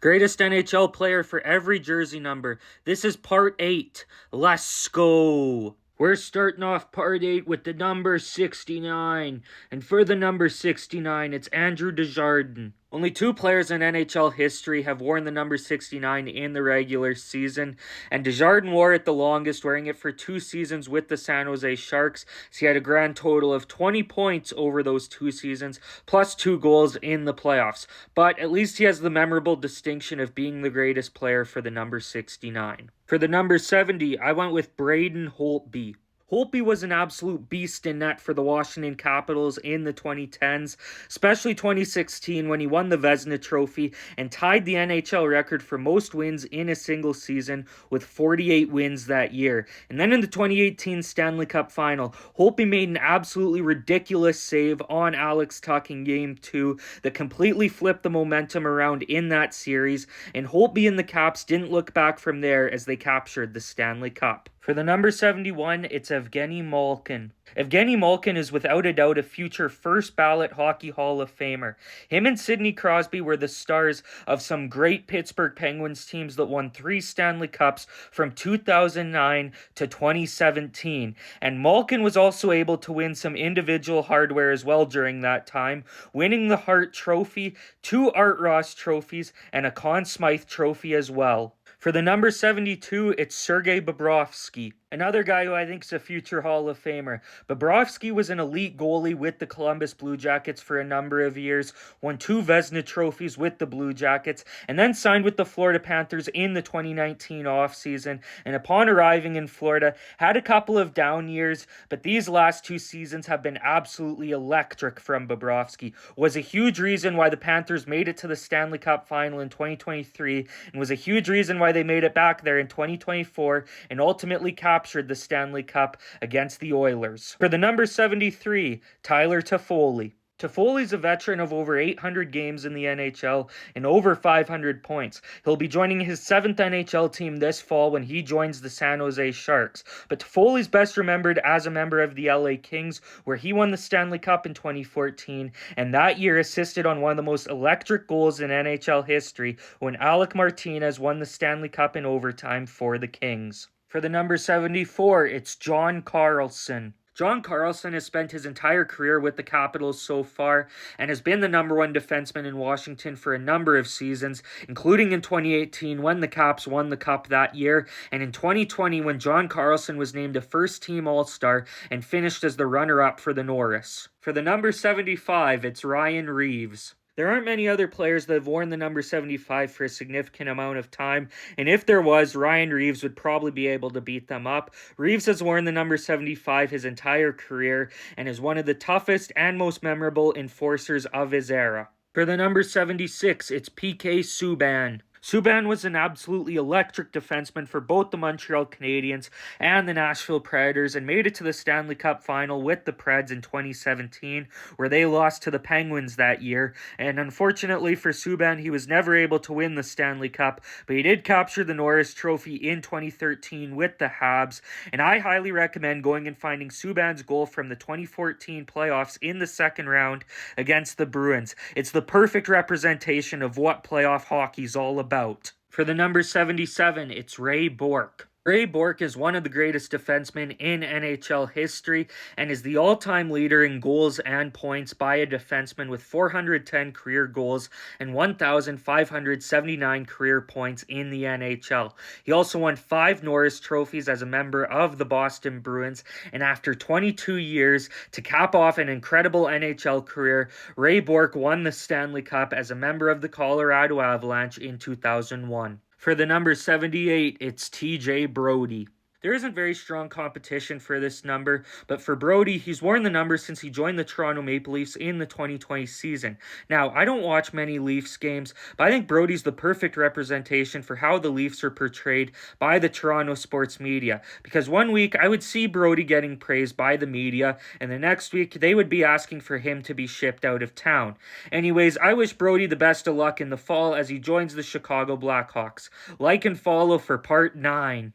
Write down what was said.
Greatest NHL player for every jersey number. This is part 8. Let's go. We're starting off part 8 with the number 69. And for the number 69, it's Andrew Desjardins. Only 2 players in NHL history have worn the number 69 in the regular season, and Desjardins wore it the longest, wearing it for 2 seasons with the San Jose Sharks. So he had a grand total of 20 points over those 2 seasons, plus 2 goals in the playoffs. But at least he has the memorable distinction of being the greatest player for the number 69. For the number 70, I went with Braden Holtby. Holtby was an absolute beast in net for the Washington Capitals in the 2010s, especially 2016 when he won the Vezina Trophy and tied the NHL record for most wins in a single season with 48 wins that year. And then in the 2018 Stanley Cup Final, Holtby made an absolutely ridiculous save on Alex Tuch in Game 2 that completely flipped the momentum around in that series, and Holtby and the Caps didn't look back from there as they captured the Stanley Cup. For the number 71, it's Evgeny Malkin. Evgeny Malkin is without a doubt a future first-ballot Hockey Hall of Famer. Him and Sidney Crosby were the stars of some great Pittsburgh Penguins teams that won 3 Stanley Cups from 2009 to 2017. And Malkin was also able to win some individual hardware as well during that time, winning the Hart Trophy, 2 Art Ross trophies, and a Conn Smythe Trophy as well. For the number 72, it's Sergei Bobrovsky, another guy who I think is a future Hall of Famer. Bobrovsky was an elite goalie with the Columbus Blue Jackets for a number of years, won 2 Vezina trophies with the Blue Jackets, and then signed with the Florida Panthers in the 2019 offseason, and upon arriving in Florida, had a couple of down years, but these last 2 seasons have been absolutely electric from Bobrovsky. Was a huge reason why the Panthers made it to the Stanley Cup Final in 2023, and was a huge reason why they made it back there in 2024 and ultimately captured the Stanley Cup against the Oilers. For the number 73, Tyler Toffoli. Toffoli's a veteran of over 800 games in the NHL and over 500 points. He'll be joining his 7th NHL team this fall when he joins the San Jose Sharks. But Toffoli's best remembered as a member of the LA Kings, where he won the Stanley Cup in 2014, and that year assisted on one of the most electric goals in NHL history when Alec Martinez won the Stanley Cup in overtime for the Kings. For the number 74, it's John Carlson. John Carlson has spent his entire career with the Capitals so far and has been the number 1 defenseman in Washington for a number of seasons, including in 2018 when the Caps won the Cup that year, and in 2020 when John Carlson was named a first-team All-Star and finished as the runner-up for the Norris. For the number 75, it's Ryan Reaves. There aren't many other players that have worn the number 75 for a significant amount of time, and if there was, Ryan Reaves would probably be able to beat them up. Reaves has worn the number 75 his entire career and is one of the toughest and most memorable enforcers of his era. For the number 76, it's PK Subban. Subban was an absolutely electric defenseman for both the Montreal Canadiens and the Nashville Predators and made it to the Stanley Cup Final with the Preds in 2017, where they lost to the Penguins that year. And unfortunately for Subban, he was never able to win the Stanley Cup, but he did capture the Norris Trophy in 2013 with the Habs. And I highly recommend going and finding Subban's goal from the 2014 playoffs in the second round against the Bruins. It's the perfect representation of what playoff hockey's all about. For the number 77, it's Ray Bourque. Ray Bourque is one of the greatest defensemen in NHL history and is the all-time leader in goals and points by a defenseman with 410 career goals and 1,579 career points in the NHL. He also won 5 Norris trophies as a member of the Boston Bruins, and after 22 years, to cap off an incredible NHL career, Ray Bourque won the Stanley Cup as a member of the Colorado Avalanche in 2001. For the number 78, it's TJ Brodie. There isn't very strong competition for this number, but for Brodie, he's worn the number since he joined the Toronto Maple Leafs in the 2020 season. Now, I don't watch many Leafs games, but I think Brodie's the perfect representation for how the Leafs are portrayed by the Toronto sports media, because one week I would see Brodie getting praised by the media, and the next week they would be asking for him to be shipped out of town. Anyways, I wish Brodie the best of luck in the fall as he joins the Chicago Blackhawks. Like and follow for part 9.